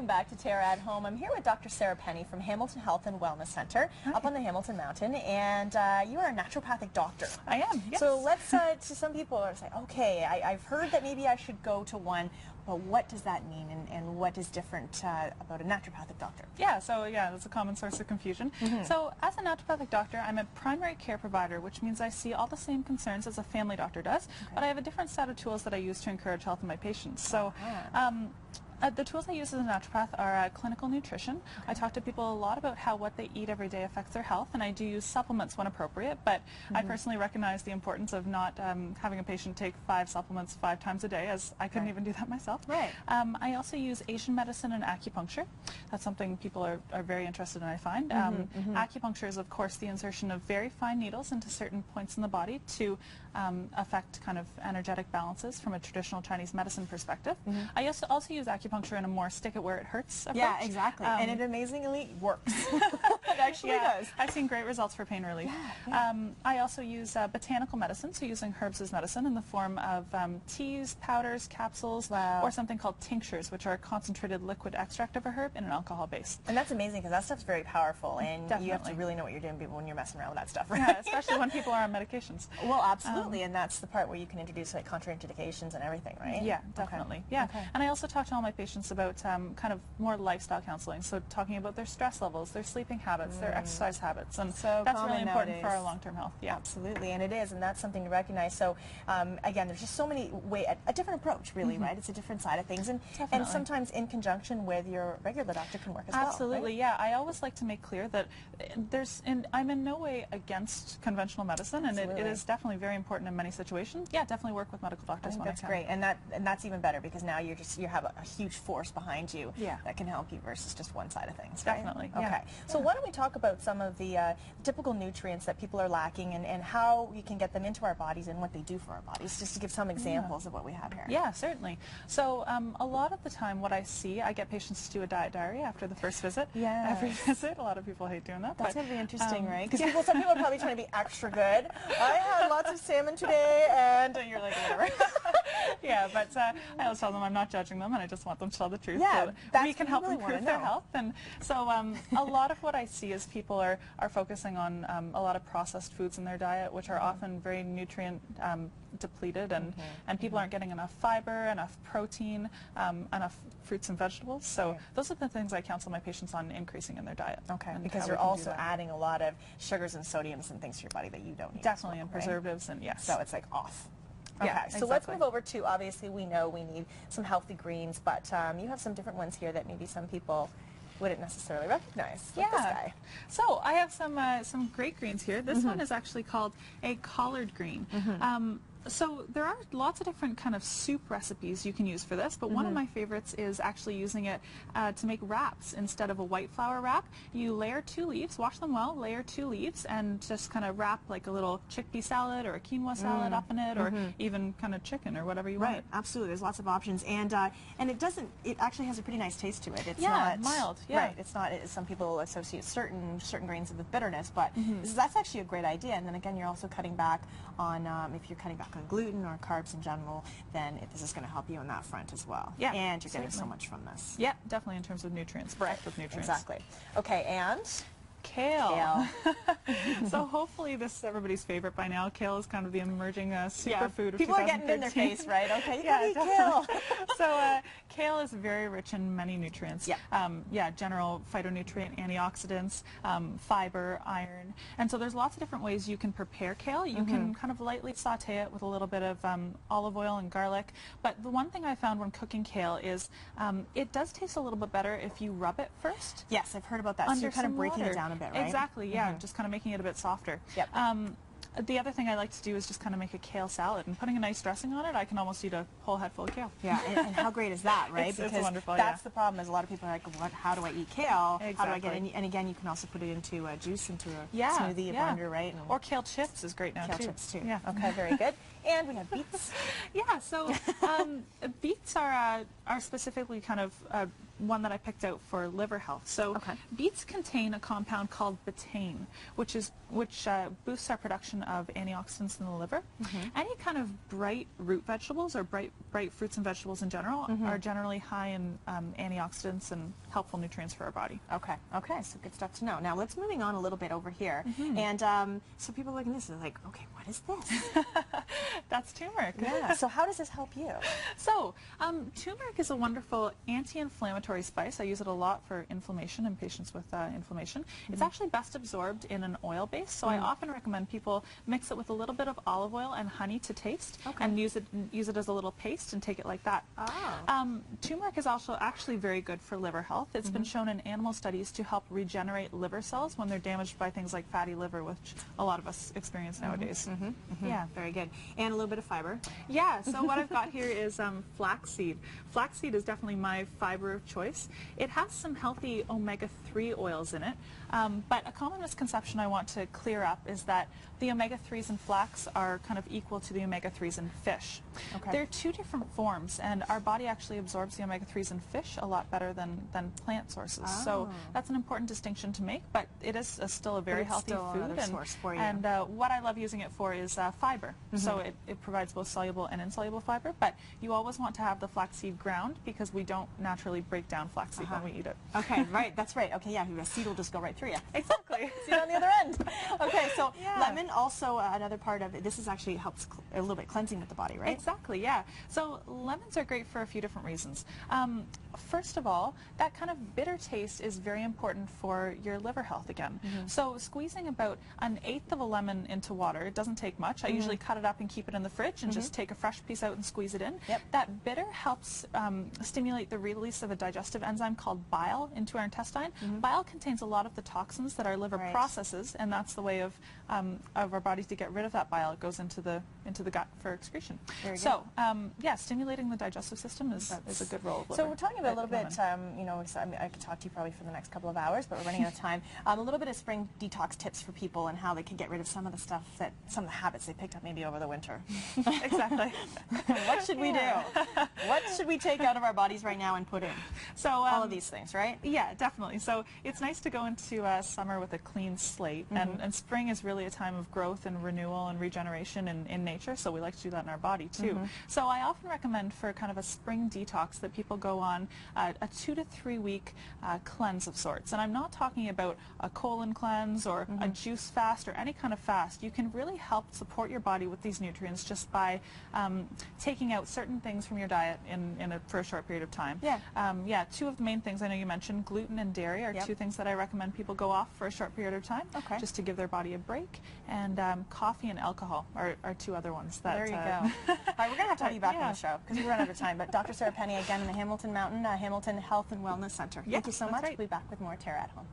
welcome back to Terra at Home. I'm here with Dr. Sarah Penny from Hamilton Health and Wellness Center up on the Hamilton Mountain, and you are a naturopathic doctor. I am, yes. So let's, to some people are say, okay, I've heard that maybe I should go to one, but what does that mean, and what is different about a naturopathic doctor? Yeah, so that's a common source of confusion. So as a naturopathic doctor, I'm a primary care provider, which means I see all the same concerns as a family doctor does, but I have a different set of tools that I use to encourage health in my patients. So the tools I use as a naturopath are clinical nutrition. I talk to people a lot about how what they eat every day affects their health, and I do use supplements when appropriate, but I personally recognize the importance of not having a patient take 5 supplements 5 times a day, as I couldn't even do that myself. I also use Asian medicine and acupuncture. That's something people are very interested in, I find. Acupuncture is, of course, the insertion of very fine needles into certain points in the body to affect kind of energetic balances from a traditional Chinese medicine perspective. I also use acupuncture in a more stick it where it hurts approach. Yeah, exactly. And it amazingly works. It actually does. I've seen great results for pain relief. I also use botanical medicine, so using herbs as medicine in the form of teas, powders, capsules, or something called tinctures, which are a concentrated liquid extract of a herb in an alcohol base. And that's amazing because that stuff's very powerful, and you have to really know what you're doing when you're messing around with that stuff, right? Yeah, especially when people are on medications. Well, absolutely, and that's the part where you can introduce like contraindications and everything, right? Yeah, definitely. And I also talk to all my patients about kind of more lifestyle counseling, so talking about their stress levels, their sleeping habits, their exercise habits, and so that's really important nowadays for our long-term health. Yeah, absolutely, and it is, and that's something to recognize. So again, there's just so many a different approach, really, right? It's a different side of things, and sometimes in conjunction with your regular doctor can work as well. Absolutely, yeah. I always like to make clear that I'm in no way against conventional medicine, and it is definitely very important in many situations. Yeah, definitely work with medical doctors when I can. That's great, and that's even better because now you have a huge force behind you that can help you versus just one side of things. Right? Definitely. Okay. So why don't we talk about some of the typical nutrients that people are lacking, and how we can get them into our bodies and what they do for our bodies, just to give some examples of what we have here. Yeah, certainly. So a lot of the time what I see, I get patients to do a diet diary after the first visit. Every visit. A lot of people hate doing that. That's going to be interesting, right? Because some people are probably trying to be extra good. I had lots of salmon today, and you're like, whatever. Yeah, but I always tell them I'm not judging them, and I just want them to tell the truth. Yeah, so we can help improve their health. And so a lot of what I see is people are focusing on a lot of processed foods in their diet, which are often very nutrient depleted, and people aren't getting enough fiber, enough protein, enough fruits and vegetables. So those are the things I counsel my patients on increasing in their diet. Okay, because you're also adding a lot of sugars and sodiums and things to your body that you don't need. Definitely, and preservatives, and so it's like off. Okay, so let's move over to, obviously we know we need some healthy greens, but you have some different ones here that maybe some people wouldn't necessarily recognize. Like this guy. So I have some great greens here. This one is actually called a collard green. So there are lots of different kind of soup recipes you can use for this, but one of my favorites is actually using it to make wraps instead of a white flour wrap. You layer 2 leaves, wash them well, layer 2 leaves, and just kind of wrap like a little chickpea salad or a quinoa salad up in it, or even kind of chicken or whatever you want. Right, absolutely. There's lots of options, and it actually has a pretty nice taste to it. It's not mild. Right. It's not. Some people associate certain grains with bitterness, but that's actually a great idea. And then again, you're also cutting back on if you're cutting back on gluten or carbs in general, then this is going to help you on that front as well. Yeah, and you're getting so much from this. Yeah, definitely in terms of nutrients, packed with nutrients. Exactly. Okay, and kale. So hopefully this is everybody's favorite by now. Kale is kind of the emerging superfood of 2013. People are getting in their face, right? Okay, you gotta eat kale. So kale is very rich in many nutrients. General phytonutrient, antioxidants, fiber, iron, and so there's lots of different ways you can prepare kale. You can kind of lightly saute it with a little bit of olive oil and garlic, but the one thing I found when cooking kale is it does taste a little bit better if you rub it first. Yes, I've heard about that. So you're kind of breaking it down a bit, right? Exactly, yeah, just kind of making it a bit softer. The other thing I like to do is just kind of make a kale salad, and putting a nice dressing on it, I can almost eat a whole head full of kale. Yeah, and how great is that, right? It's wonderful, that's the problem, is a lot of people are like, how do I eat kale? Exactly. How do I get it? And again, you can also put it into a juice, into a smoothie, a blender, right? Or kale chips is great now, too. Kale chips, too. Yeah. Okay, very good. And we have beets. So beets are specifically kind of one that I picked out for liver health. So beets contain a compound called betaine, which boosts our production of antioxidants in the liver. Any kind of bright root vegetables or bright fruits and vegetables in general are generally high in antioxidants and helpful nutrients for our body. Okay, so good stuff to know. Now let's moving on a little bit over here. And so people looking at this are like, okay, what is this? That's turmeric. Yeah, so how does this help you? So turmeric is a wonderful anti-inflammatory spice. I use it a lot for inflammation in patients with inflammation. It's actually best absorbed in an oil base, so I often recommend people mix it with a little bit of olive oil and honey to taste, and use it as a little paste and take it like that. Turmeric is also actually very good for liver health. It's been shown in animal studies to help regenerate liver cells when they're damaged by things like fatty liver, which a lot of us experience nowadays. Yeah, very good. And a little bit of fiber. Yeah, so what I've got here is flaxseed. Flaxseed is definitely my fiber of choice. It has some healthy omega-3 oils in it, but a common misconception I want to clear up is that the omega-3s in flax are kind of equal to the omega-3s in fish. They're two different forms, and our body actually absorbs the omega-3s in fish a lot better than plant sources. So that's an important distinction to make, but it is still a very healthy food. And what I love using it for is fiber. So it provides both soluble and insoluble fiber, but you always want to have the flaxseed ground because we don't naturally break down flaxseed when we eat it. Okay, right, that's right. Okay, yeah, the seed will just go right through you. Exactly. See it on the other end. Okay, so lemon also another part of it. This is actually helps a little bit cleansing with the body, right? Exactly, yeah. So lemons are great for a few different reasons. First of all, that kind of bitter taste is very important for your liver health again. So squeezing about 1/8 of a lemon into water, it doesn't take much. I usually cut it up and keep it in the fridge and just take a fresh piece out and squeeze it in. That bitter helps stimulate the release of a digestive enzyme called bile into our intestine. Bile contains a lot of the toxins that our liver processes, and that's the way of our bodies to get rid of that bile. It goes into the gut for excretion. So yeah, stimulating the digestive system is a good role of liver. So we're talking about a little bit, you know, I could talk to you probably for the next couple of hours, but we're running out of time. A little bit of spring detox tips for people and how they can get rid of some of the stuff some of the habits they picked up maybe over the winter. Exactly. What should we do? What should we take out of our bodies right now and put in? So all of these things, right? Yeah, definitely. So it's nice to go into summer with a clean slate, and spring is really a time of growth and renewal and regeneration in nature, so we like to do that in our body too. So I often recommend for kind of a spring detox that people go on a 2 to 3 week cleanse of sorts. And I'm not talking about a colon cleanse or a juice fast or any kind of fast. You can really help support your body with these nutrients just by taking out certain things from your diet for a short period of time. Yeah, two of the main things I know you mentioned, gluten and dairy, are two things that I recommend people go off for a short period of time, just to give their body a break. And coffee and alcohol are two other ones. There you go. All right, we're going to have to have you back on the show because we run out of time. But Dr. Sarah Penny again in the Hamilton Mountain Hamilton Health and Wellness Center. Thank you so much. We'll be back with more Terra at Home.